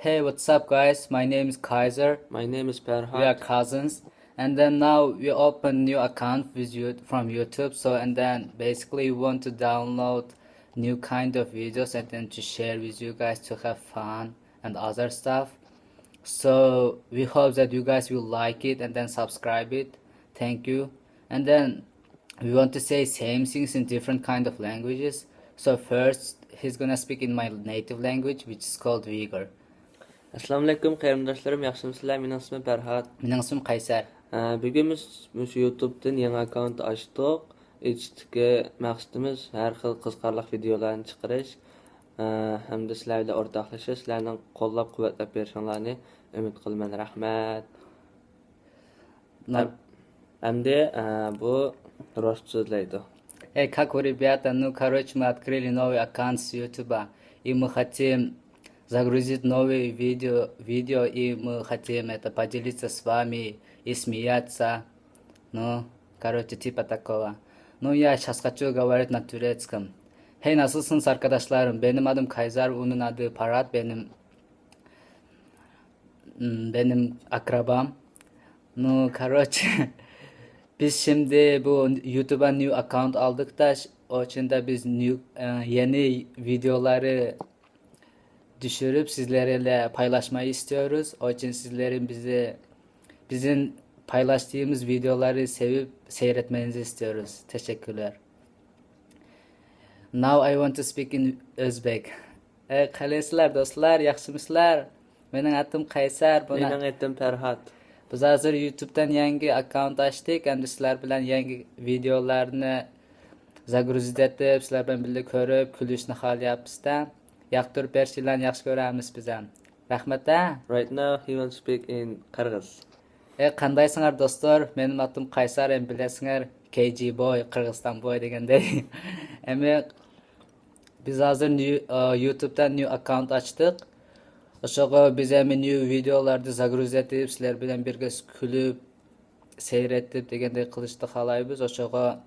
Hey, what's up, guys? My name is Kaiser. My name is We are Perhat. cousins, and then now we open new account with you from YouTube. So and then basically we want to download new kind of videos and then to share with you guys to have fun and other stuff. So we hope that you guys will like it and then subscribe it. Thank you. And then we want to say same things in different kind of languages. So first he's gonna speak in my native language, which is called Uyghur. Assalamu alaikum qarindoshlarım, yaxshimisizlar? Mening ismim Perhat. Mening ismim Qaysar. Bugun biz YouTube'dan yangi akkaunt ochdik. Echdagi maqsadimiz har xil qiziqarli videolarni chiqarish hamda sizlar bilan o'rtoqlashish, sizlarning qo'llab-quvvatlab berishingizni umid qilaman. Rahmat. Hamda bu rostcha so'zlaydi. Эй, как вы, ребята? Ну, короче, мы открыли новый аккаунт с YouTube, и мы хотим загрузить новые видео, и мы хотим это поделиться с вами и смеяться. Ну, короче, типа такого. Ну, я сейчас хочу говорить на турецком. Hey, nasılsınız arkadaşlarım? Benim adım Kaiser, onun adı Parat, benim akrabam. Ну, короче, biz şimdi bu YouTube'a new account aldık da o için de biz yeni videoları düşürüp sizlerle paylaşmayı istiyoruz. O için sizlerin bizim paylaştığımız videoları sevip seyretmenizi istiyoruz. Teşekkürler. Now I want to speak in Özbek. Qalaysizlar do'stlar, yaxshimisizlar? Mening atim Qaysar. Mening atim Perhat. Biz hozir YouTube'dan yangi account ochdik, endi sizlar bilan yangi videolarni zagruzit etib, sizlar bilan birga ko'rib, kulishni xohlayapmiz-da. Yoqtirib berishinglarni yaxshi ko'ramiz biz ham. Rahmat. Right now he will speak in Qirg'iz. Qandaysizlar do'stlar? Mening atim Qaysar, endi bilasizlar, KG boy, Qirg'iziston boy deganday. Biz hozir YouTube'dan new account ochdik. Aşağı biz hemen new videolarda zagruz etip, sizler bilen birge külüp, seyretip degende kılıçta kalaybiz. Aşağı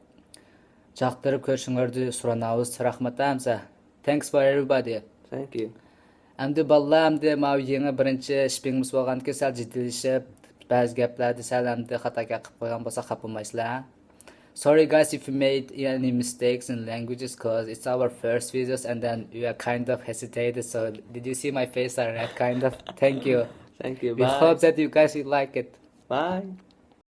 çaktırıp körüşünlerdi suranavuz. Rahmatamza. Thanks for everybody. Thank you. Hamda balla hamda mav yeni birinchi ishpingimiz bo'lganki sal jiddilashib, ba'zi gaplarni sal hamda xatoga qilib qo'ygan bo'lsa xafamasizlar. Sorry guys if you made any mistakes in languages cause it's our first videos and then we are kind of hesitated. So did you see my face? I read kind of. Thank you. Thank you. We Bye. hope that you guys will like it. Bye.